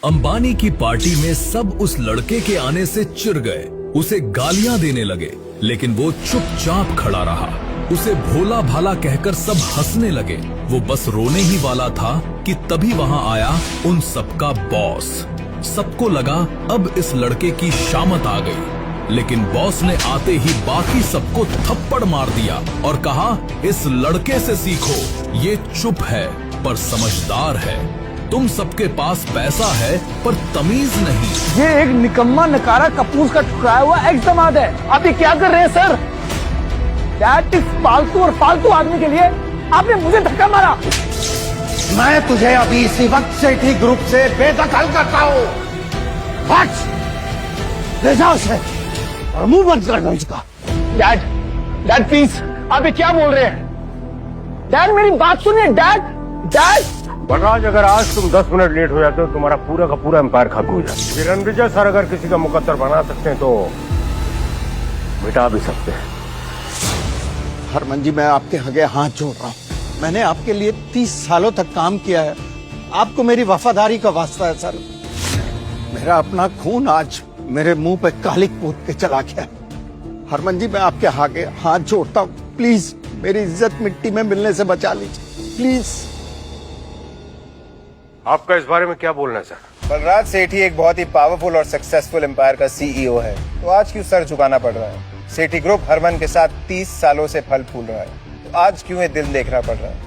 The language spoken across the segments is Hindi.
अंबानी की पार्टी में सब उस लड़के के आने से चिढ़ गए, उसे गालियां देने लगे, लेकिन वो चुपचाप खड़ा रहा। उसे भोला भाला कहकर सब हंसने लगे। वो बस रोने ही वाला था कि तभी वहां आया उन सबका बॉस। सबको लगा अब इस लड़के की शामत आ गई, लेकिन बॉस ने आते ही बाकी सबको थप्पड़ मार दिया और कहा, इस लड़के से सीखो, ये चुप है पर समझदार है। तुम सबके पास पैसा है पर तमीज नहीं। ये एक निकम्मा नकारा कपूस का ठुकराया हुआ एक्स दामाद है। आप ये क्या कर रहे हैं सर? दैट इज फालतू और फालतू आदमी के लिए आपने मुझे धक्का मारा। मैं तुझे अभी इसी वक्त सेठी ग्रुप से बेदखल करता हूँ। ले जाओ उसे और मुंह बंद कर दो इसका। डैड प्लीज, आप ये क्या बोल रहे हैं? डैड मेरी बात सुनिए। डैड बलराज, अगर आज तुम 10 मिनट लेट हो जाते हो तुम्हारा पूरा का पूरा एम्पायर खत्म हो जाता है। रणविजय सर अगर किसी का मुकद्दर बना सकते हैं तो मिटा भी सकते हैं। हरमन जी, मैं आपके आगे हाथ जोड़ रहा हूँ। मैंने आपके लिए 30 सालों तक काम किया है। आपको मेरी वफादारी का वास्ता है सर। मेरा अपना खून आज मेरे मुंह पे कालिक पोत के चला गया। हरमन जी, मैं आपके आगे हाथ जोड़ता हूँ, प्लीज मेरी इज्जत मिट्टी में मिलने से बचा लीजिए, प्लीज। आपका इस बारे में क्या बोलना है सर? बलराज सेठी एक बहुत ही पावरफुल और सक्सेसफुल एम्पायर का सीईओ है, तो आज क्यों सर झुकाना पड़ रहा है? सेठी ग्रुप हरमन के साथ 30 सालों से फल फूल रहा है, तो आज क्यों ये दिल देखना पड़ रहा है?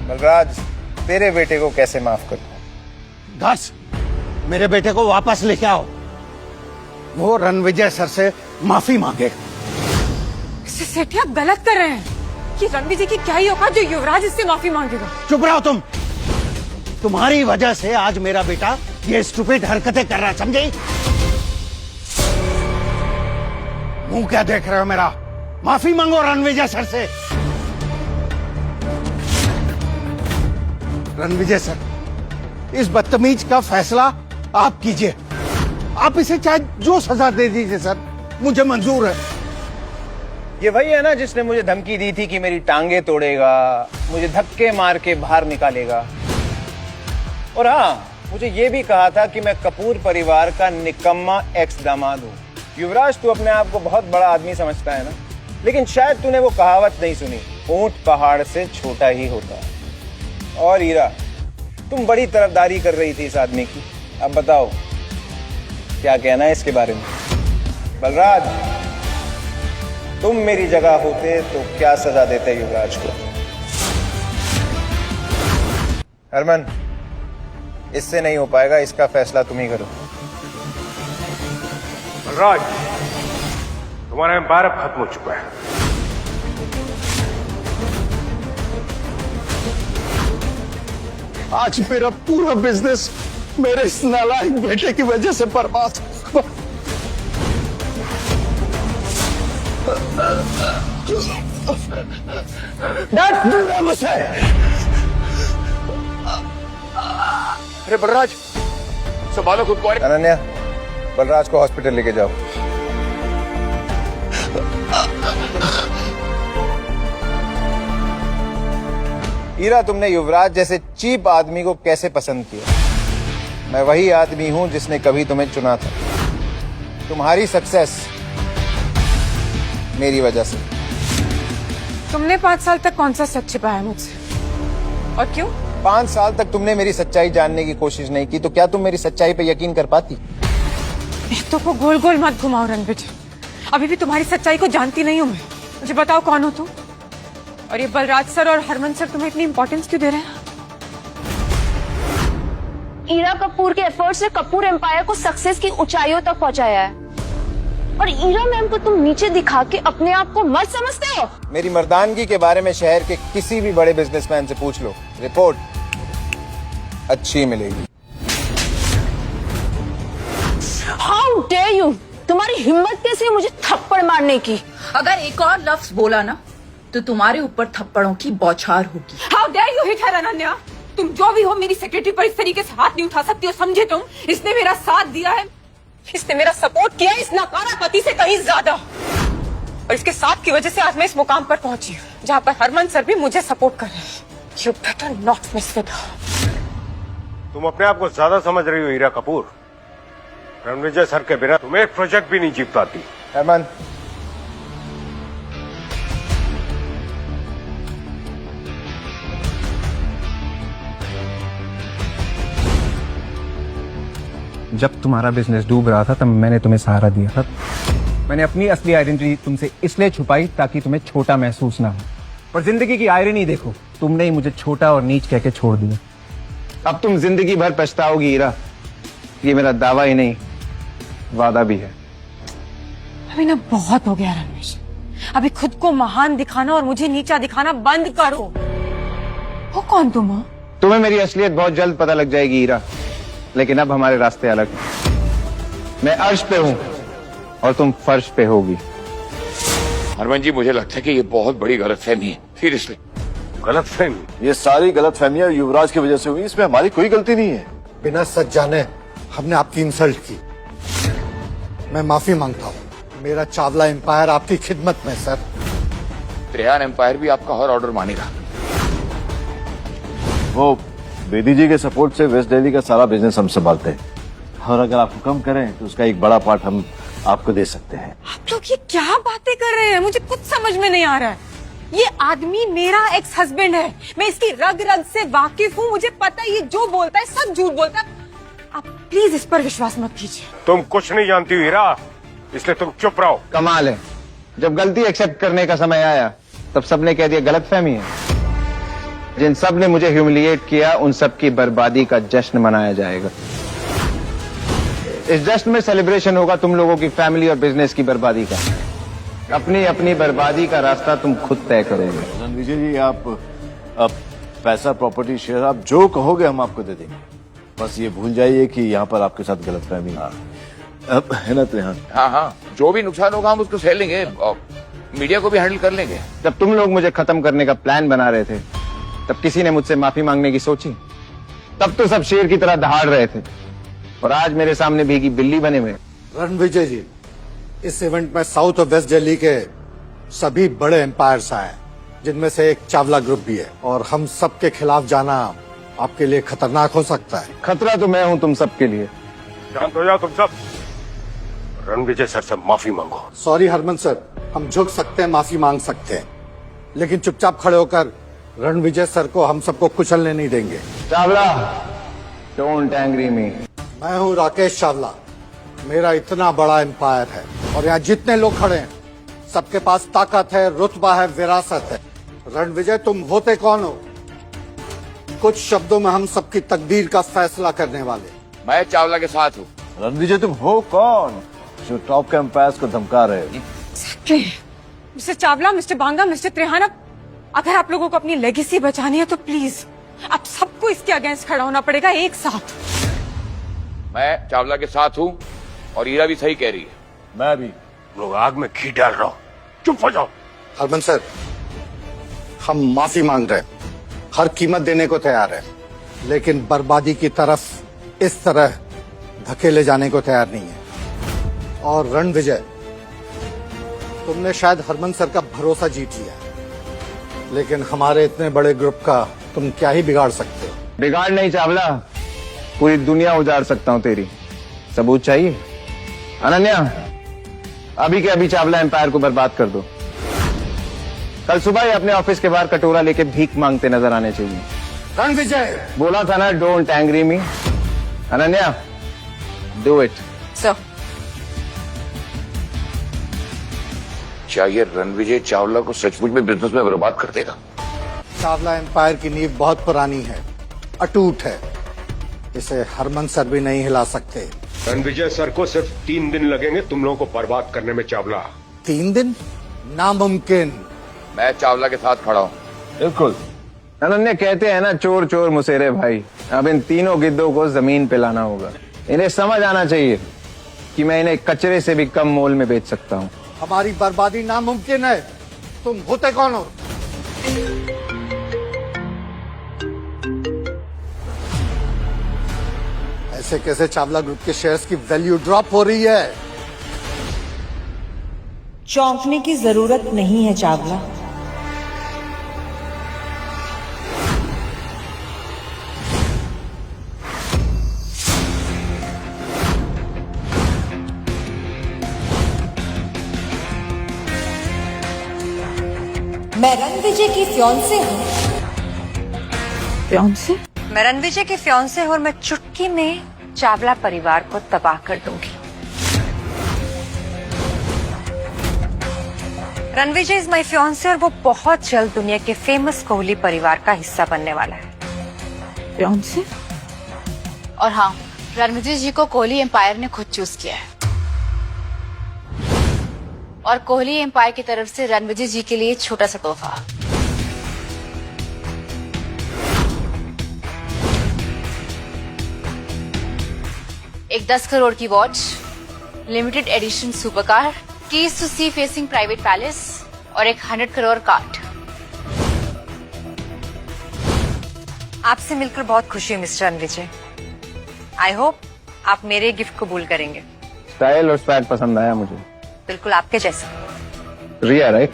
बलराज, तेरे बेटे को कैसे माफ करूं? दस, मेरे बेटे को वापस लेके आओ। वो रणविजय सर से माफी मांगे। सेठी, आप गलत कर रहे हैं। कि रणविजय की क्या ही औकात जो युवराज इससे माफी मांगेगा? चुप रहो तुम। तुम्हारी वजह से आज मेरा बेटा ये स्टूपिड हरकतें कर रहा है, समझे? मुंह क्या देख रहे हो मेरा? माफी मांगो रणविजय सर से। रणविजय सर, इस बदतमीज का फैसला आप कीजिए। आप इसे चाहे जो सजा दे दीजिए सर, मुझे मंजूर है। ये वही है ना जिसने मुझे धमकी दी थी कि मेरी टांगे तोड़ेगा, मुझे धक्के मार के बाहर निकालेगा, और हाँ, मुझे ये भी कहा था कि मैं कपूर परिवार का निकम्मा एक्स दामाद हूँ। युवराज, तू अपने आप को बहुत बड़ा आदमी समझता है ना, लेकिन शायद तूने वो कहावत नहीं सुनी, ऊंट पहाड़ से छोटा ही होता है। और हीरा, तुम बड़ी तरफदारी कर रही थी इस आदमी की। अब बताओ क्या कहना है इसके बारे में? बलराज, तुम मेरी जगह होते तो क्या सजा देते युवराज को? हरमन, इससे नहीं हो पाएगा, इसका फैसला तुम ही करो। बलराज, तुम्हारा एम्पायर अब खत्म हो चुका है। आज मेरा पूरा बिजनेस मेरे इस नालायक बेटे की वजह से बर्बाद हुआ। डैड, मुझसे। अरे बलराज, संभालो खुद को। अनन्या, बलराज को हॉस्पिटल लेके जाओ। हीरा, तुमने युवराज जैसे चीप आदमी को कैसे पसंद किया? मैं वही आदमी हूं जिसने कभी तुम्हें चुना था। तुम्हारी सक्सेस मेरी वजह से। तुमने 5 साल तक कौन सा सच छिपाया मुझसे? और क्यों? 5 साल तक तुमने मेरी सच्चाई जानने की कोशिश नहीं की, तो क्या तुम मेरी सच्चाई पे यकीन कर पाती? तो को गोल गोल मत घुमाओ रणविजय। अभी भी तुम्हारी सच्चाई को जानती नहीं हूँ मैं। मुझे बताओ कौन हो तुम? और ये बलराज सर और हरमन सर तुम्हें इतनी इंपॉर्टेंस क्यों दे रहे हैं? ईरा कपूर के एफर्ट्स ने कपूर एम्पायर को सक्सेस की ऊंचाइयों तक पहुंचाया है, और ईरा मैम को तुम नीचे दिखा के अपने आप को मर्द समझते हो? मेरी मर्दानगी के बारे में शहर के किसी भी बड़े बिजनेसमैन से पूछ लो, रिपोर्ट अच्छी मिलेगी। How dare you! तुम्हारी हिम्मत कैसे है मुझे थप्पड़ मारने की? अगर एक और लफ्ज बोला ना तो तुम्हारे ऊपर थप्पड़ों की बौछार होगी। हाउ डेयर यू हिट हर अनन्या! तुम जो भी हो, मेरी सेक्रेटरी पर इस तरीके से हाथ नहीं उठा सकती हो, समझे तुम? इसने मेरा साथ दिया है, इसने मेरा सपोर्ट किया है इस नकारा पति से कहीं ज्यादा, और इसके साथ की वजह से आज मैं इस मुकाम पर पहुंची हूँ जहाँ पर हरमन सर भी मुझे सपोर्ट कर रहे हैं। You better not mess with her. तुम अपने आप को ज्यादा समझ रही हो हीरा कपूर। रणविजय सर के बिना तुम एक प्रोजेक्ट भी नहीं जीत पाती। हरमन, जब तुम्हारा बिजनेस डूब रहा था तब मैंने तुम्हें सहारा दिया था। मैंने अपनी असली आइडेंटिटी तुमसे इसलिए छुपाई ताकि तुम्हें छोटा महसूस ना हो। पर जिंदगी की आयरनी देखो, तुमने ही मुझे छोटा और नीच कह के छोड़ दिया। अब तुम जिंदगी भर पछताओगी हीरा। ये मेरा दावा ही नहीं, वादा भी है। अभी ना बहुत हो गया रमेश। अभी खुद को महान दिखाना और मुझे नीचा दिखाना बंद करो। वो कौन तुम हो? तुम्हें मेरी असलियत बहुत जल्द पता लग जाएगी हीरा, लेकिन अब हमारे रास्ते अलग हैं। मैं अर्श पे हूँ और तुम फर्श पे होगी। हरमन जी, मुझे लगता है कि ये बहुत बड़ी गलतफहमी है। सीरियसली गलतफहमी? ये सारी गलतफहमियां युवराज की वजह से हुई, इसमें हमारी कोई गलती नहीं है। बिना सच जाने हमने आपकी इंसल्ट की। मैं माफी मांगता हूँ। मेरा चावला एम्पायर आपकी खिदमत में सर। त्रेहान एम्पायर भी आपका हर ऑर्डर मानेगा। वो बेदी जी के सपोर्ट से वेस्ट दिल्ली का सारा बिजनेस हम संभालते हैं, और अगर आप हुक्म करें तो उसका एक बड़ा पार्ट हम आपको दे सकते हैं। आप लोग ये क्या बातें कर रहे हैं? मुझे कुछ समझ में नहीं आ रहा है। ये आदमी मेरा एक्स हस्बैंड है। मैं इसकी रग रग से वाकिफ हूँ। मुझे पता है ये जो बोलता है सब झूठ बोलता है। आप प्लीज इस पर विश्वास मत कीजिए। तुम कुछ नहीं जानती हो हीरा, इसलिए तुम चुप रहो। कमाल है, जब गलती एक्सेप्ट करने का समय आया तब सबने कह दिया गलतफहमी है। जिन सब ने मुझे ह्यूमिलिएट किया उन सब की बर्बादी का जश्न मनाया जाएगा। इस जश्न में सेलिब्रेशन होगा तुम लोगों की फैमिली और बिजनेस की बर्बादी का। अपनी अपनी बर्बादी का रास्ता तुम खुद तय करोगे। रणविजय जी, आप पैसा, प्रॉपर्टी, शेयर, आप जो कहोगे हम आपको दे देंगे। बस ये भूल जाइए कि यहाँ पर आपके साथ गलतफहमी है ना त्रेहान? हाँ हाँ, जो भी नुकसान होगा हम उसको सह लेंगे और मीडिया को भी हैंडल कर लेंगे। जब तुम लोग मुझे खत्म करने का प्लान बना रहे थे तब किसी ने मुझसे माफी मांगने की सोची? तब तो सब शेर की तरह दहाड़ रहे थे, और आज मेरे सामने भीगी बिल्ली बने हुए। रणविजय जी, इस इवेंट में साउथ और वेस्ट दिल्ली के सभी बड़े एम्पायर्स आए, जिनमें से एक चावला ग्रुप भी है, और हम सब के खिलाफ जाना आपके लिए खतरनाक हो सकता है। खतरा तो मैं हूं तुम सबके लिए। शांत हो जाओ तुम सब। रणविजय सर से माफी मांगो। सॉरी हरमन सर, हम झुक सकते हैं, माफी मांग सकते हैं, लेकिन चुपचाप खड़े होकर रणविजय सर को हम सबको कुचलने नहीं देंगे। चावला, डोंट एंग्री मी। मैं हूँ राकेश चावला। मेरा इतना बड़ा एम्पायर है, और यहाँ जितने लोग खड़े हैं सबके पास ताकत है, रुतबा है, विरासत है। रणविजय, तुम होते कौन हो? कुछ शब्दों में हम सबकी तकदीर का फैसला करने वाले। मैं चावला के साथ हूँ। रणविजय, तुम हो कौन जो टॉप के एम्पायर्स को धमका रहे हो? Mister Chawla, mister Banga, mister Trehan, अगर आप लोगों को अपनी लेगेसी बचानी है तो प्लीज आप सबको इसके अगेंस्ट खड़ा होना पड़ेगा एक साथ। मैं चावला के साथ हूँ और हीरा भी सही कह रही है। मैं भी। लोग आग में घी डाल रहा हूं, चुप हो जाओ। हरमन सर, हम माफी मांग रहे हैं, हर कीमत देने को तैयार है, लेकिन बर्बादी की तरफ इस तरह धकेले जाने को तैयार नहीं है। और रणविजय, तुमने शायद हरमन सर का भरोसा जीत लिया, लेकिन हमारे इतने बड़े ग्रुप का तुम क्या ही बिगाड़ सकते हो? बिगाड़ नहीं चावला, पूरी दुनिया उजाड़ सकता हूँ तेरी। सबूत चाहिए? अनन्या, अभी के अभी चावला एम्पायर को बर्बाद कर दो। कल सुबह ही अपने ऑफिस के बाहर कटोरा लेके भीख मांगते नजर आने चाहिए। रणविजय, बोला था ना, don't angry me. Ananya, do it. Sir, क्या ये रणविजय चावला को सचमुच में बिजनेस में बर्बाद कर देगा? चावला एम्पायर की नींव बहुत पुरानी है, अटूट है, इसे हरमन सर भी नहीं हिला सकते। रणविजय सर को सिर्फ 3 दिन लगेंगे तुम लोगों को बर्बाद करने में चावला। 3 दिन? नामुमकिन। मैं चावला के साथ खड़ा हूँ। बिल्कुल। अनन्या, कहते हैं ना, चोर चोर मुसेरे भाई। अब इन तीनों गिद्धों को जमीन पे लाना होगा। इन्हें समझ आना चाहिए कि मैं इन्हें कचरे से भी कम मोल में बेच सकता हूँ। हमारी बर्बादी नामुमकिन है। तुम होते कौन हो? ऐसे कैसे चावला ग्रुप के शेयर्स की वैल्यू ड्रॉप हो रही है? चौंकने की जरूरत नहीं है चावला। मैं रणविजय की फियांसे हूँ। फियांसे? मैं रणविजय की फियांसे हूँ और मैं चुटकी में चावला परिवार को तबाह कर दूंगी। रणविजय इज माई फियांसे और वो बहुत जल्द दुनिया के फेमस कोहली परिवार का हिस्सा बनने वाला है। फियांसे? और हाँ, रणविजय जी को कोहली एम्पायर ने खुद चूज किया है और कोहली एम्पायर की तरफ से रणविजय जी के लिए छोटा सा तोहफा। एक 10 करोड़ की watch, limited edition super car, keys to sea facing private palace और एक 100 करोड़ कार्ड। आपसे मिलकर बहुत खुशी हुई मिस्टर रणविजय। आई होप आप मेरे गिफ्ट कबूल करेंगे। स्टाइल और स्वैग पसंद आया मुझे। बिल्कुल आपके जैसा। Riya right?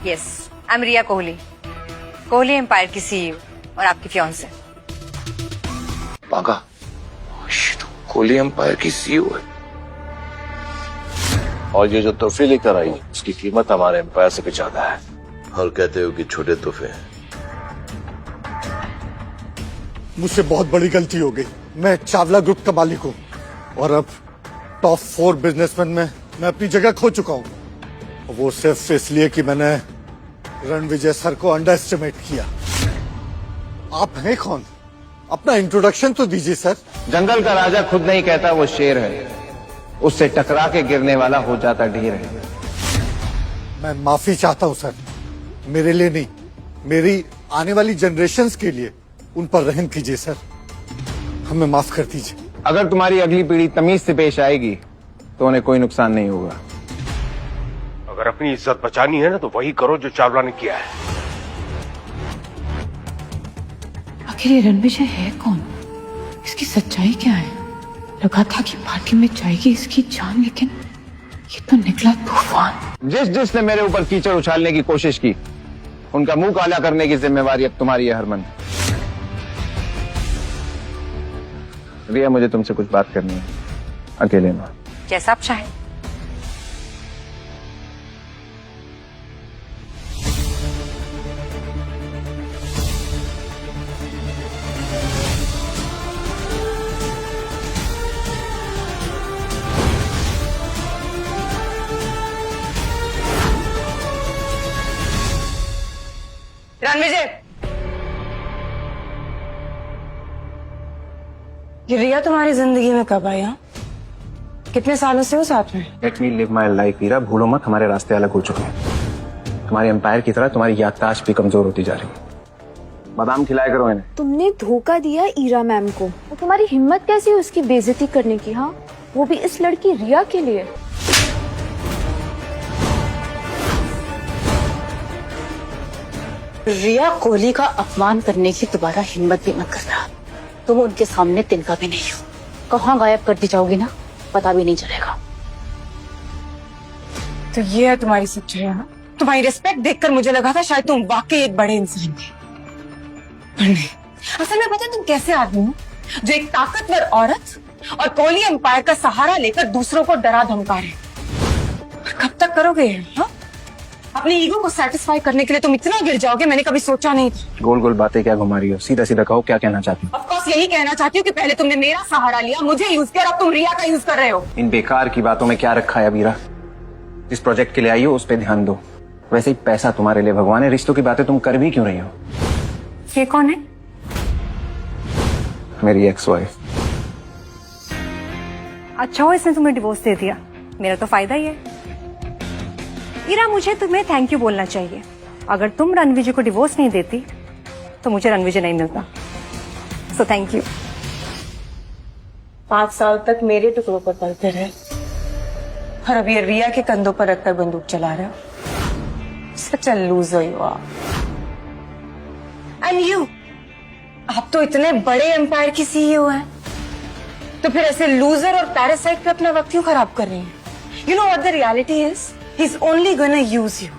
Yes, I am Riya Kohli, Kohli empire की सीईओ और आपकी फियांसे। पागा कोहली एम्पायर की सीईओ है। और ये जो तोहफे लेकर आई उसकी कीमत हमारे एम्पायर से भी ज्यादा है। और कहते हो कि छोटे तोहफे हैं। मुझसे बहुत बड़ी गलती हो गई। मैं चावला ग्रुप का मालिक हूँ और अब टॉप 4 बिजनेसमैन में मैं अपनी जगह खो चुका हूँ। वो सिर्फ इसलिए कि मैंने रणविजय सर को अंडर एस्टिमेट किया। आप हैं कौन? अपना इंट्रोडक्शन तो दीजिए सर। जंगल का राजा खुद नहीं कहता वो शेर है, उससे टकरा के गिरने वाला हो जाता ढेर है। मैं माफी चाहता हूँ सर, मेरे लिए नहीं, मेरी आने वाली जनरेशन्स के लिए उन पर रहम कीजिए सर, हमें माफ कर दीजिए। अगर तुम्हारी अगली पीढ़ी तमीज से पेश आएगी तो उन्हें कोई नुकसान नहीं होगा। अगर अपनी इज्जत बचानी है ना तो वही करो जो चावला ने किया है। आखिर ये रणविजय है कौन? इसकी सच्चाई क्या है? लगा था कि पार्टी में जाएगी इसकी जान, लेकिन ये तो निकला तूफान। जिसने मेरे ऊपर कीचड़ उछालने की कोशिश की उनका मुंह काला करने की जिम्मेवारी अब तुम्हारी है हरमन। रिया मुझे तुमसे कुछ बात करनी है, अकेले में। जैसा आप चाहें। रणविजय, ये रिया तुम्हारी जिंदगी में कब आई? हाँ, कितने सालों से हो साथ में? Let me live my life Ira, भूलो मत हमारे रास्ते अलग हो चुके हैं। तुम्हारे एम्पायर की तरह तुम्हारी याददाश्त भी कमजोर होती जा रही है। बादाम खिलाया करो इन्हें। तुमने धोखा दिया ईरा मैम को, तो तुम्हारी हिम्मत कैसी है उसकी बेइज्जती करने की? हाँ, वो भी इस लड़की रिया के लिए। रिया कोहली का अपमान करने की दोबारा हिम्मत भी मत करना। तुम उनके सामने तिनका भी नहीं हो। कहाँ गायब करती जाओगी ना, पता भी नहीं चलेगा। तो ये है तुम्हारी सच्चाई है ना? तुम्हारी रिस्पेक्ट देखकर मुझे लगा था शायद तुम वाकई एक बड़े इंसान थे, पर नहीं। असल में पता है तुम कैसे आदमी हो जो एक ताकतवर औरत और कोहली एम्पायर का सहारा लेकर दूसरों को डरा धमका रहे। कब तक करोगे ये? हाँ? अपनी ईगो को सेटिस्फाई करने के लिए तुम इतना गिर जाओगे, मैंने कभी सोचा नहीं था। गोल गोल बातें क्या घुमा रही हो? सीधा सीधा कहो, क्या कहना चाहती हो? ऑफ कोर्स यही कहना चाहती हूँ कि पहले तुमने मेरा सहारा लिया, मुझे यूज किया, अब तुम रिया का यूज कर रहे हो। इन बेकार की बातों में क्या रखा है अबीरा? जिस प्रोजेक्ट के लिए आई हो उस पर ध्यान दो। वैसे ही पैसा तुम्हारे लिए भगवान है, रिश्तों की बातें तुम कर भी क्यों रही हो? ये कौन है? मेरी एक्स वाइफ। अच्छा हो इसने तुम्हें डिवोर्स दे दिया, मेरा तो फायदा ही है। ईरा, मुझे तुम्हें थैंक यू बोलना चाहिए। अगर तुम रणविजय को डिवोर्स नहीं देती तो मुझे रणविजय नहीं मिलता, सो थैंक यू। 5 साल तक मेरे टुकड़ों पर पलते रहे और अब ये रिया के कंधों पर रखकर बंदूक चला रहे हो। Such a loser you are. And you, आप तो इतने बड़े एम्पायर की सीईओ हैं, तो फिर ऐसे लूजर और पैरासाइट पे अपना वक्त क्यों खराब कर रही हैं? You know what the reality is, he is only gonna use you,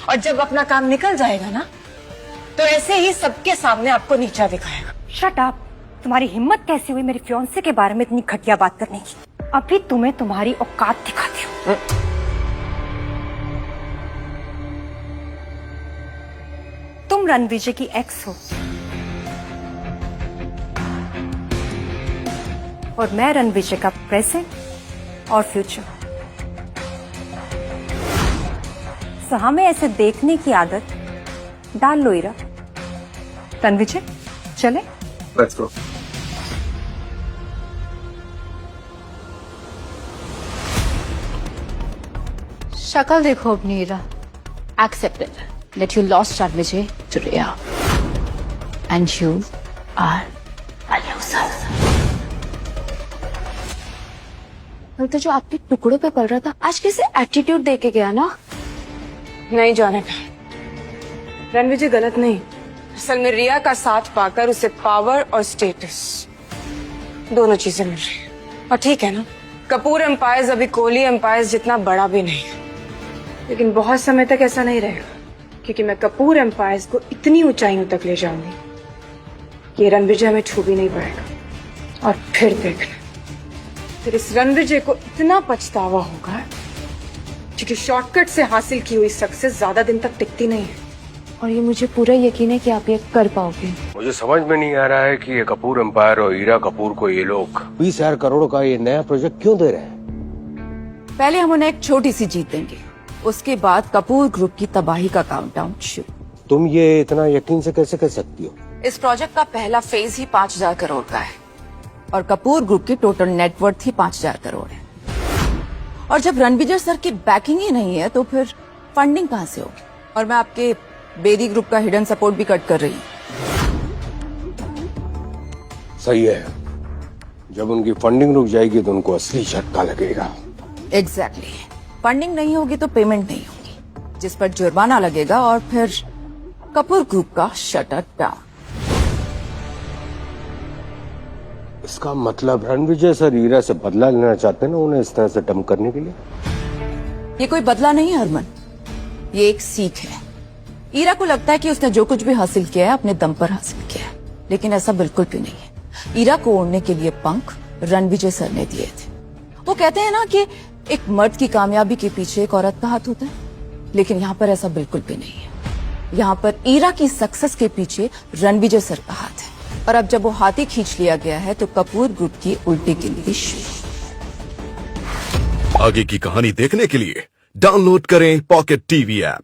और जब अपना काम निकल जाएगा ना तो ऐसे ही सबके सामने आपको नीचा दिखाएगा। Shut up. तुम्हारी हिम्मत कैसी हुई मेरी फियांसे के बारे में इतनी घटिया बात करने की? अभी तुम्हें तुम्हारी औकात दिखाती हूँ। तुम रणविजय की एक्स हो और मैं रणविजय का प्रेजेंट और फ्यूचर। सो हमें ऐसे देखने की आदत डाल लो ईरा। रणविजय चले। Let's go. शक्ल देखो अपनी Ira. Accepted that you lost Ranvijay to Riya, and you are a loser. कल तो जो आपके टुकड़ों पे पड़ रहा था, आज कैसे एटीट्यूड दे के गया ना। नहीं जाने का, रणविजय गलत नहीं। असल में रिया का साथ पाकर उसे पावर और स्टेटस दोनों चीजें मिल रही हैं। और ठीक है ना, कपूर एम्पायर्स अभी कोहली एम्पायर्स जितना बड़ा भी नहीं है, लेकिन बहुत समय तक ऐसा नहीं रहेगा, क्योंकि मैं कपूर एम्पायर्स को इतनी ऊंचाइयों तक ले जाऊंगी कि ये रणविजय में छू भी नहीं पाएगा। और फिर देखना, फिर इस रणविजय को इतना पछतावा होगा, क्योंकि शॉर्टकट से हासिल की हुई सक्सेस ज्यादा दिन तक टिकती नहीं है। और ये मुझे पूरा यकीन है कि आप ये कर पाओगे। मुझे समझ में नहीं आ रहा है कि ये कपूर एम्पायर और हीरा कपूर को ये लोग 20,000 करोड़ का ये नया प्रोजेक्ट क्यों दे रहे हैं? पहले हम उन्हें एक छोटी सी जीत देंगे, उसके बाद कपूर ग्रुप की तबाही का काउंटडाउन शुरू। तुम ये इतना यकीन से कैसे कर सकती हो? इस प्रोजेक्ट का पहला फेज ही 5,000 करोड़ का है और कपूर ग्रुप की टोटल नेटवर्थ ही 5,000 करोड़ है। और जब रणविजय सर की बैकिंग ही नहीं है तो फिर फंडिंग कहाँ से होगी? और मैं आपके बेदी ग्रुप का हिडन सपोर्ट भी कट कर रही हूँ। सही है, जब उनकी फंडिंग रुक जाएगी तो उनको असली झटका लगेगा। एग्जैक्टली। फंडिंग नहीं होगी तो पेमेंट नहीं होगी, जिस पर जुर्माना लगेगा और फिर कपूर ग्रुप का शटर डाउन। इसका मतलब रणविजय सर हीरा से बदला लेना चाहते हैं ना, उन्हें इस तरह से डंप करने के लिए? ये कोई बदला नहीं है हरमन, ये एक सीख है। ईरा को लगता है कि उसने जो कुछ भी हासिल किया है अपने दम पर हासिल किया है, लेकिन ऐसा बिल्कुल भी नहीं है। ईरा को ओढ़ने के लिए पंख रणविजय सर ने दिए थे। वो कहते हैं ना कि एक मर्द की कामयाबी के पीछे एक औरत का हाथ होता है, लेकिन यहाँ पर ऐसा बिल्कुल भी नहीं है। यहाँ पर ईरा की सक्सेस के पीछे रणविजय सर का हाथ है। और अब जब वो हाथी खींच लिया गया है तो कपूर ग्रुप की उल्टी गिनती शुरू। आगे की कहानी देखने के लिए डाउनलोड करें पॉकेट टीवी ऐप।